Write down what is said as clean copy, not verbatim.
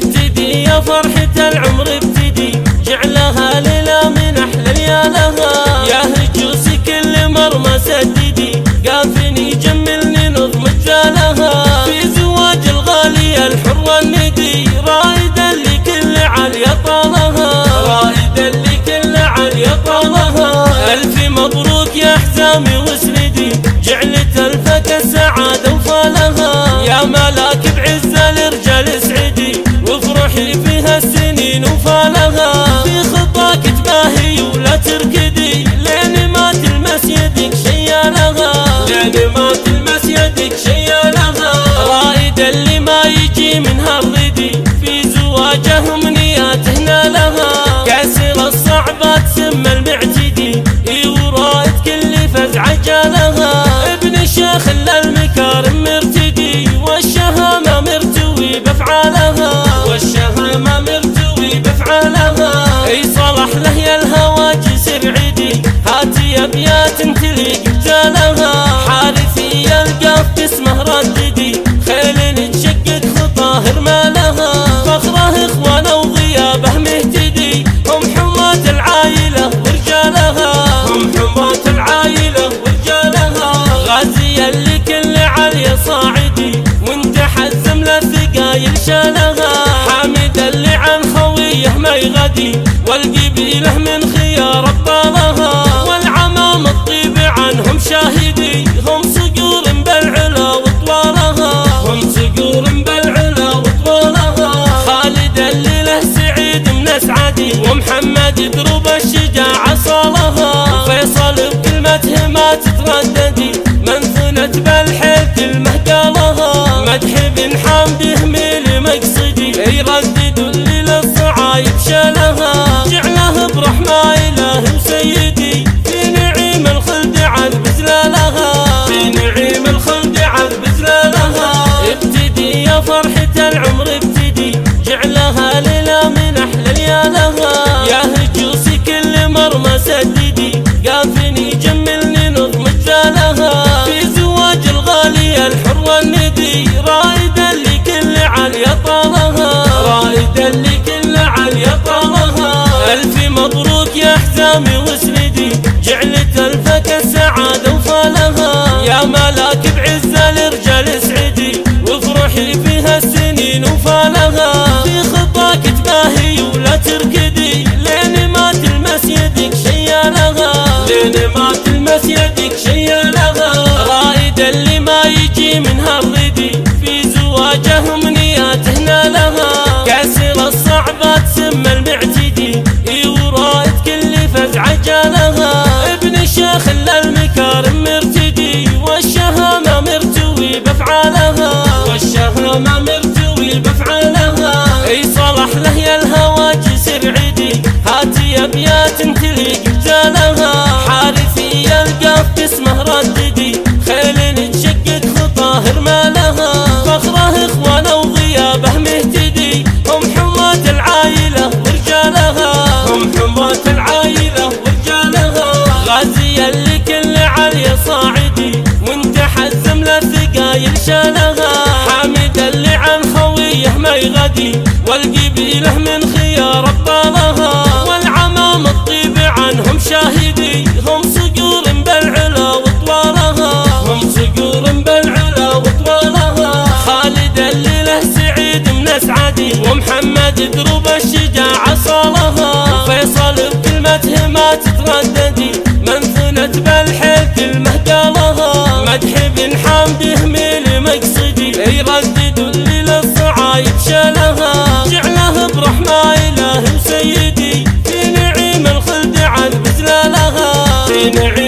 ابتدي يا فرحة العمر ابتدي، جعلها ليلة من أحلى ليالها. يا هجوسي كل مرمى سددي، قافني جملني نظم جالها. في زواج الغالية الحرة الندي، رائدا لكل عليا طالها، رائدا لكل عليا طالها. ألف مبروك يا حزامي واسندي، جعلت ألفك السعادة وفالها. يا ملاك بعز الرجال اسعدي، وافرحي فيها السنين وفالها. في خطاك تباهي ولا تركدي، لين ما تلمس يدك شيالها، لين ما تلمس يدك شيالها. رائدا اللي ما يجي منها الردي، في زواجه امنياته نالها. كاسر الصعبات سم المعتدي، ورائد كل فزعه جالها. ابن الشيخ المكارم مرتدي، والشهامه مرتوي بافعالها، والشهامه مرتوي بافعالها. اي صلح له يا الهواجس ابعدي، هاتي ابيات تليق بجالها. حارثي القاف اسمه رددي، خيل تشقق خطاه رمالها. فخره اخوانه وغيابه مهتدي، هم حماة العايله ورجالها، هم حماة العايله ورجالها. غازيا لكل عليا صاعدي، وانت حزم للثقايل شالها. حامد اللي عن خويه ما يغدي، والقبيله من خيار ابطالها. والعمام الطيب عنهم شاهدي، هم صقور بالعلا وطوالها، هم صقور بالعلا وطوالها. خالد اللي له سعيد من اسعدي، ومحمد دروب الشجاعه صالها. فيصل بكلمته ما تترددي، منثنت بالحيل كلمه قالها. مدح بن حمده ميل مقصدي، يردد اللي للصعايب شالها. جعله برحمه اله وسيدي، في نعيم الخلد عذب زلالها، في نعيم الخلد عذب زلالها. ابتدي يا فرحة العمر ابتدي، جعلها ليلة من أحلى ليالها. يا هجوسي كل مرمى سددي، قافني جملني نظم جالها. في زواج الغالية الحرة الندي، رائدا لكل عليا طالها، رائدا لكل عليا طالها. ألف مبروك يا حزامي واسندي، جعلت ألفك السعادة وفالها. يا ملاك بعز الرجال اسعدي، وافرحي فيها السنين وفالها. في خطاك تباهي ولا تركدي، لين ما تلمس يدك شيالها، لين ما تلمس يدك شيالها. رائدا اللي ما يجي منها الردي، في زواجه امنياته نالها. كاسر الصعبات سم المعتدي، ورائد كل فزعه جالها. ابن الشيخ المكارم مرتدي، والشهامه مرتوي بافعالها، والشهامه مرتوي بافعالها. اي صلح له يا الهواجس ابعدي، هاتي ابيات تليق بجالها. حارثي القاف اسمه رددي، خيل تشقق خطاه رمالها. فخره اخوانه وغيابه مهتدي، هم حماة العايله ورجالها، هم حماة العايله ورجالها. غازيا لكل عليا صاعدي، وانت حزم للثقايل شالها. حامد اللي عن خويه ما يغدي، والقبيله من خيار ابطالها. والعمام الطيب عنهم شاهدي، هم صقور بالعلا وطوالها، هم صقور بالعلا وطوالها. خالد اللي له سعيد من اسعدي، ومحمد دروب الشجاعه صالها. فيصل بكلمته ما تترددي، منثنت بالحيل كلمه قالها. مدح بن حمده ميل مقصدي، يردد اللي للصعايب شالها. جعله برحمه اله وسيدي، في نعيم الخلد عذب زلالها، في نعيم